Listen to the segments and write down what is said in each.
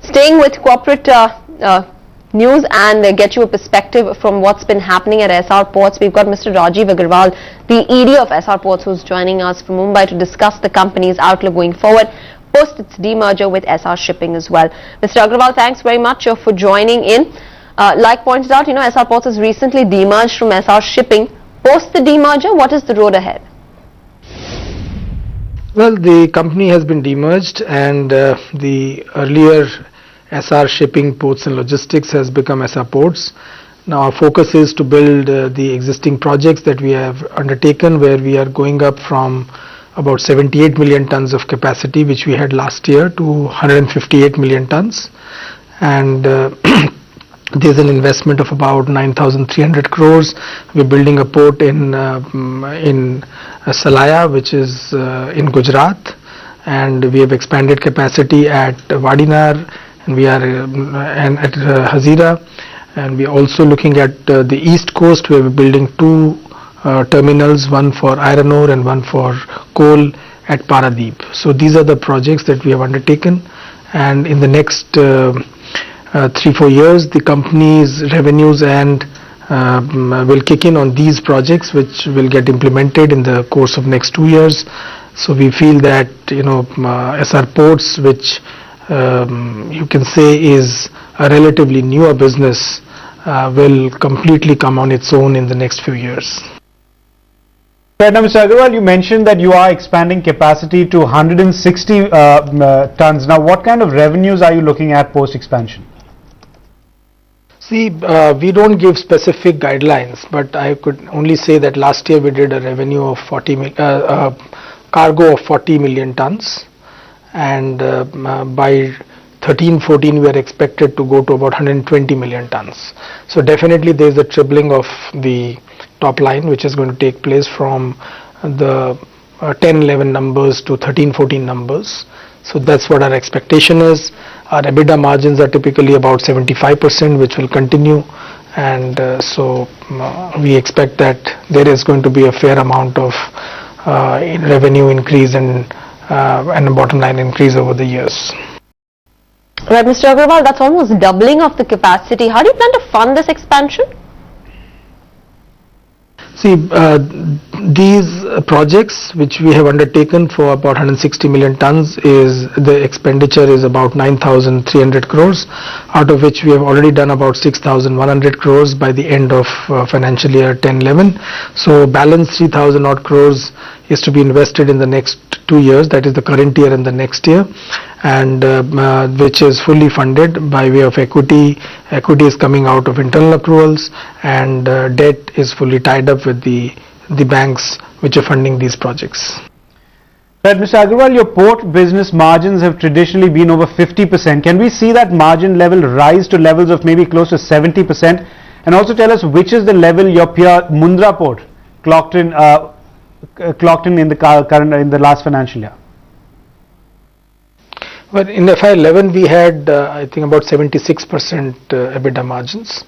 Staying with corporate news and get you a perspective from what's been happening at Essar Ports, we've got Mr. Rajiv Agarwal, the ED of Essar Ports, who's joining us from Mumbai to discuss the company's outlook going forward post its demerger with Essar Shipping as well. Mr. Agarwal, thanks very much for joining in. Like pointed out, Essar Ports has recently demerged from Essar Shipping. Post the demerger, what is the road ahead? Well, the company has been demerged, and the earlier Essar Shipping Ports and Logistics has become Essar Ports. Now our focus is to build the existing projects that we have undertaken, where we are going up from about 78 million tons of capacity which we had last year to 158 million tons, and there's an investment of about 9,300 crores. We're building a port in Salaya, which is in Gujarat, and we have expanded capacity at Wadinar, and we are and at Hazira, and we are also looking at the east coast, where we're building two terminals, one for iron ore and one for coal at Paradeep. So these are the projects that we have undertaken, and in the next 3-4 years the company's revenues and will kick in on these projects, which will get implemented in the course of next 2 years. So we feel that Essar Ports, which you can say is a relatively newer business, will completely come on its own in the next few years. Right, now, Mr. Agarwal, you mentioned that you are expanding capacity to 160 tons. Now, what kind of revenues are you looking at post-expansion? See, we don't give specific guidelines, but I could only say that last year we did a revenue of cargo of 40 million tons, and by 13-14 we are expected to go to about 120 million tons. So definitely there is a tripling of the top line which is going to take place from the 10-11 numbers to 13-14 numbers. So that's what our expectation is. Our EBITDA margins are typically about 75%, which will continue, and so we expect that there is going to be a fair amount of revenue increase and a bottom line increase over the years. Right, Mr. Agarwal, that's almost doubling of the capacity. How do you plan to fund this expansion? See, these projects which we have undertaken for about 160 million tons, is the expenditure is about 9,300 crores, out of which we have already done about 6,100 crores by the end of financial year 10-11. So balance 3,000 odd crores is to be invested in the next 2 years, that is the current year and the next year, and which is fully funded by way of equity. Equity is coming out of internal accruals, and debt is fully tied up with the banks which are funding these projects. Right, Mr. Agarwal, your port business margins have traditionally been over 50%. Can we see that margin level rise to levels of maybe close to 70%? And also tell us which is the level your peer Mundra port clocked in in the last financial year? Well, in FY11 we had I think about 76% EBITDA margins.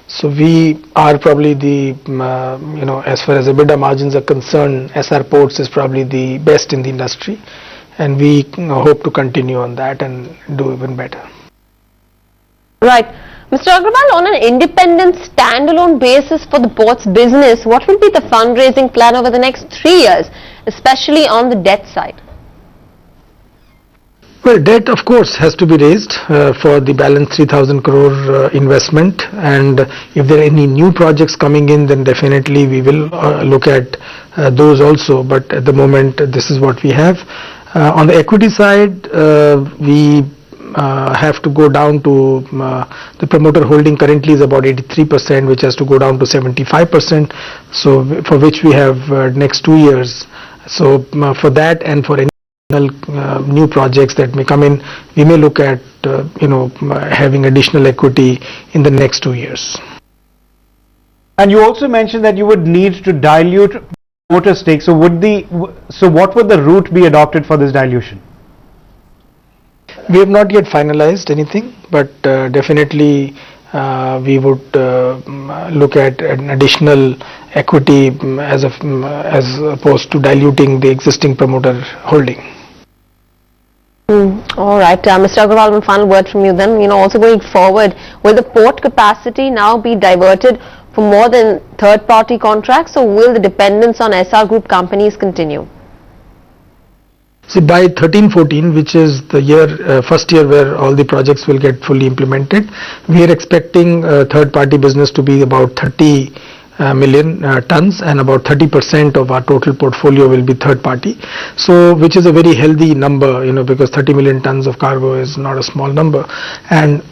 So we are probably the as far as EBITDA margins are concerned, Essar Ports is probably the best in the industry, and we hope to continue on that and do even better. Right. Mr. Agarwal, on an independent standalone basis for the ports business, what will be the fundraising plan over the next 3 years, especially on the debt side? Well, debt of course has to be raised for the balance 3,000 crore investment, and if there are any new projects coming in, then definitely we will look at those also, but at the moment this is what we have. On the equity side, we have to go down to the promoter holding currently is about 83%, which has to go down to 75%, so for which we have next 2 years. So for that and for any new projects that may come in, we may look at having additional equity in the next 2 years. And you also mentioned that you would need to dilute promoter stake. So what would the route be adopted for this dilution? We have not yet finalized anything, but definitely we would look at an additional equity as opposed to diluting the existing promoter holding. All right, Mr. Agarwal, one final word from you then. Also going forward, will the port capacity now be diverted for more than third-party contracts, or will the dependence on SR Group companies continue? See, by 13-14, which is the year, first year where all the projects will get fully implemented, we are expecting third-party business to be about 30 million tons, and about 30% of our total portfolio will be third party. So, which is a very healthy number, because 30 million tons of cargo is not a small number, and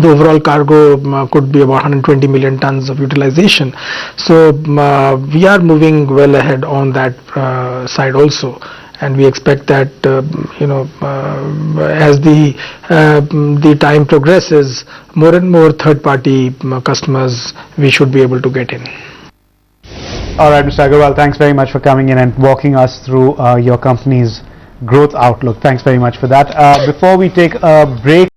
the overall cargo could be about 120 million tons of utilization. So, we are moving well ahead on that side also. And we expect that as the time progresses, more and more third-party customers we should be able to get in. All right, Mr. Agarwal, thanks very much for coming in and walking us through your company's growth outlook. Thanks very much for that. Before we take a break.